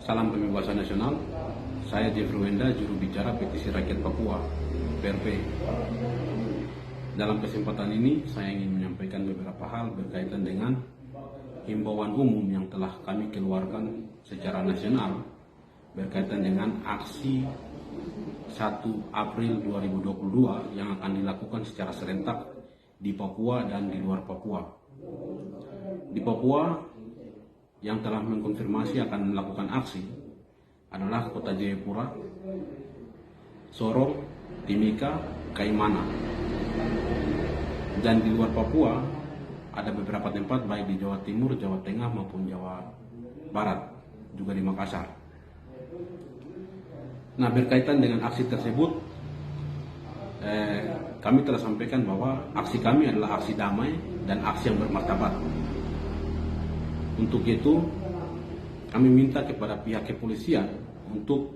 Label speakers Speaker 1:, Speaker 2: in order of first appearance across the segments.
Speaker 1: Salam Pembebasan Nasional. Saya Jeffrey Wenda, juru bicara Petisi Rakyat Papua, PRP. Dalam kesempatan ini, saya ingin menyampaikan beberapa hal berkaitan dengan himbauan umum yang telah kami keluarkan secara nasional berkaitan dengan aksi 1 April 2022 yang akan dilakukan secara serentak di Papua dan di luar Papua. Di Papua, yang telah mengkonfirmasi akan melakukan aksi adalah Kota Jayapura, Sorong, Timika, Kaimana. Dan di luar Papua ada beberapa tempat baik di Jawa Timur, Jawa Tengah maupun Jawa Barat, juga di Makassar. Nah, berkaitan dengan aksi tersebut, kami telah sampaikan bahwa aksi kami adalah aksi damai dan aksi yang bermartabat. Untuk itu, kami minta kepada pihak kepolisian untuk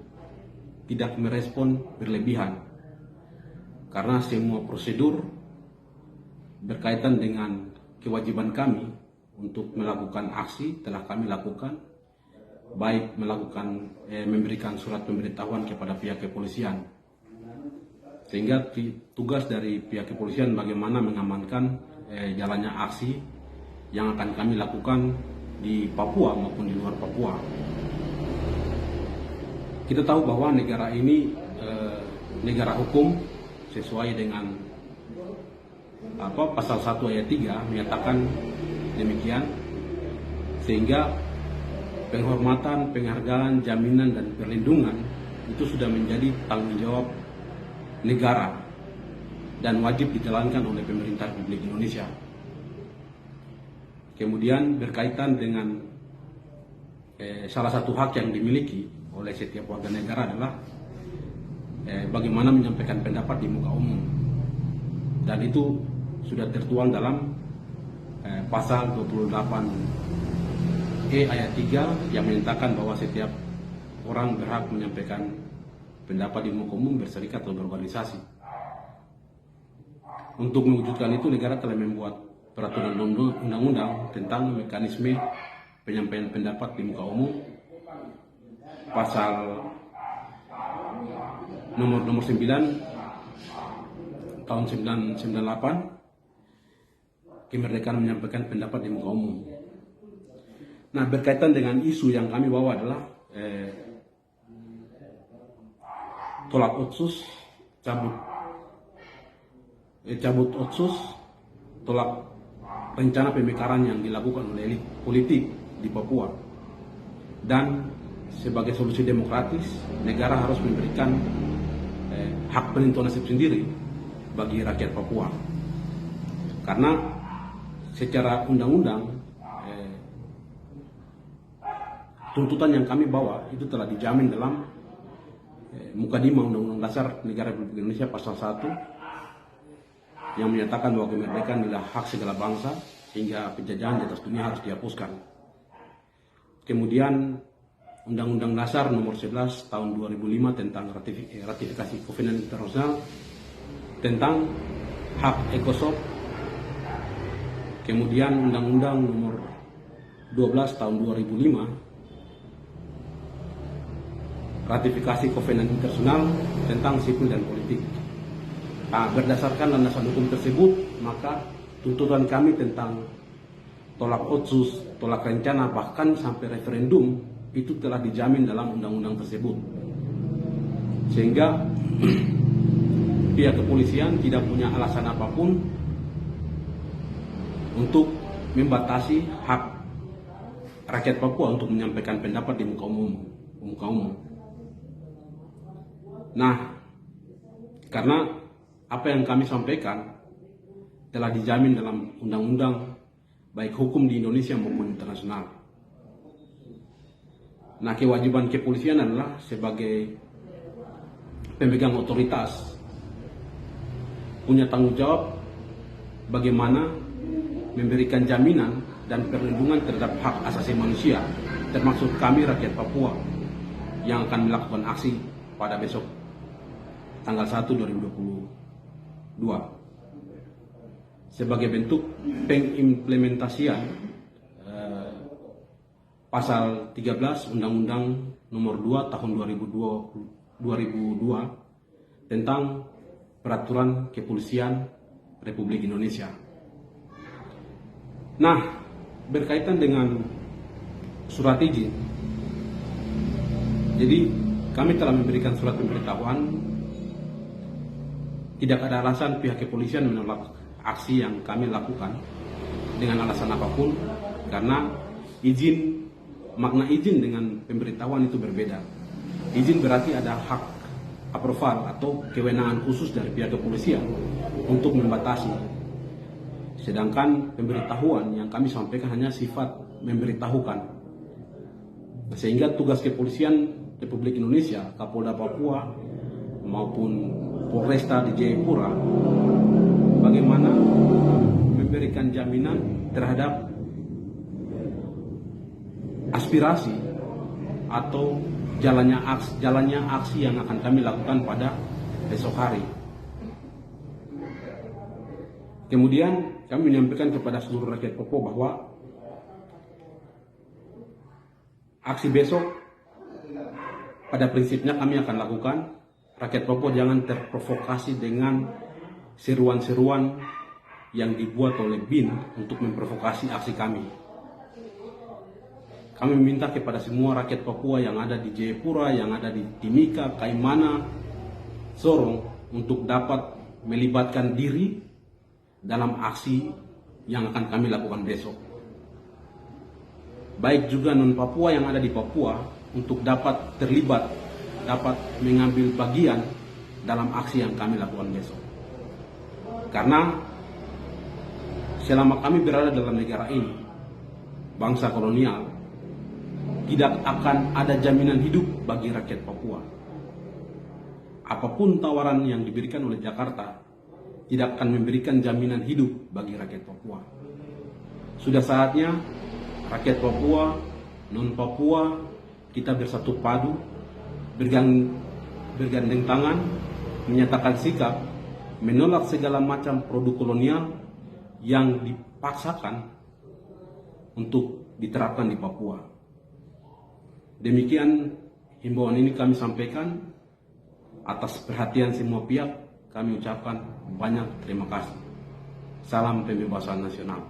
Speaker 1: tidak merespon berlebihan, karena semua prosedur berkaitan dengan kewajiban kami untuk melakukan aksi telah kami lakukan, baik memberikan surat pemberitahuan kepada pihak kepolisian, sehingga tugas dari pihak kepolisian bagaimana mengamankan jalannya aksi yang akan kami lakukan di Papua maupun di luar Papua. Kita tahu bahwa negara ini negara hukum sesuai dengan pasal 1 ayat 3 menyatakan demikian, sehingga penghormatan, penghargaan, jaminan dan perlindungan itu sudah menjadi tanggung jawab negara dan wajib dijalankan oleh pemerintah Republik Indonesia. Kemudian berkaitan dengan salah satu hak yang dimiliki oleh setiap warga negara adalah bagaimana menyampaikan pendapat di muka umum, dan itu sudah tertuang dalam pasal 28E ayat 3 yang menyatakan bahwa setiap orang berhak menyampaikan pendapat di muka umum, berserikat atau berorganisasi. Untuk mewujudkan itu, negara telah membuat peraturan undang-undang tentang mekanisme penyampaian pendapat di muka umum, pasal nomor 9 tahun 1998, kemerdekaan menyampaikan pendapat di muka umum. Nah, berkaitan dengan isu yang kami bawa adalah tolak otsus, cabut otsus, tolak rencana pemekaran yang dilakukan oleh elit politik di Papua. Dan sebagai solusi demokratis, negara harus memberikan hak penentuan nasib sendiri bagi rakyat Papua. Karena secara undang-undang, tuntutan yang kami bawa itu telah dijamin dalam Mukadimah Undang-Undang Dasar Negara Republik Indonesia pasal 1 yang menyatakan bahwa kemerdekaan adalah hak segala bangsa, sehingga penjajahan di atas dunia harus dihapuskan. Kemudian Undang-Undang Dasar nomor 11 tahun 2005 tentang ratifikasi Kovenant Internasional tentang hak ekosop. Kemudian Undang-Undang nomor 12 tahun 2005 ratifikasi Kovenant Internasional tentang sipil dan politik. Nah, berdasarkan landasan hukum tersebut, maka tuntutan kami tentang tolak otsus, tolak rencana, bahkan sampai referendum itu telah dijamin dalam undang-undang tersebut. Sehingga pihak kepolisian tidak punya alasan apapun untuk membatasi hak rakyat Papua untuk menyampaikan pendapat di muka umum. Nah, karena apa yang kami sampaikan telah dijamin dalam undang-undang baik hukum di Indonesia maupun internasional. Nah, kewajiban kepolisian adalah sebagai pemegang otoritas punya tanggung jawab bagaimana memberikan jaminan dan perlindungan terhadap hak asasi manusia, termasuk kami rakyat Papua yang akan melakukan aksi pada besok tanggal 1 2022 sebagai bentuk pengimplementasian Pasal 13 Undang-Undang Nomor 2 Tahun 2002 tentang Peraturan Kepolisian Republik Indonesia. Nah, berkaitan dengan surat izin, jadi kami telah memberikan surat pemberitahuan. Tidak ada alasan pihak kepolisian menolak aksi yang kami lakukan dengan alasan apapun, karena makna izin dengan pemberitahuan itu berbeda. Izin berarti ada hak approval atau kewenangan khusus dari pihak kepolisian untuk membatasi. Sedangkan pemberitahuan yang kami sampaikan hanya sifat memberitahukan. Sehingga tugas kepolisian Republik Indonesia, Kapolda Papua maupun Polresta di Jayapura, bagaimana memberikan jaminan terhadap aspirasi atau jalannya aksi yang akan kami lakukan pada besok hari. Kemudian kami menyampaikan kepada seluruh rakyat Papua bahwa aksi besok pada prinsipnya kami akan lakukan. Rakyat Papua jangan terprovokasi dengan seruan-seruan yang dibuat oleh BIN untuk memprovokasi aksi kami. Kami meminta kepada semua rakyat Papua yang ada di Jayapura, yang ada di Timika, Kaimana, Sorong untuk dapat melibatkan diri dalam aksi yang akan kami lakukan besok. Baik juga non-Papua yang ada di Papua untuk dapat terlibat, dapat mengambil bagian dalam aksi yang kami lakukan besok. Karena selama kami berada dalam negara ini, bangsa kolonial, tidak akan ada jaminan hidup bagi rakyat Papua. Apapun tawaran yang diberikan oleh Jakarta tidak akan memberikan jaminan hidup bagi rakyat Papua. Sudah saatnya rakyat Papua, non-Papua, kita bersatu padu, bergandeng tangan, menyatakan sikap, menolak segala macam produk kolonial yang dipaksakan untuk diterapkan di Papua. Demikian himbauan ini kami sampaikan. Atas perhatian semua pihak, kami ucapkan banyak terima kasih. Salam pembebasan nasional.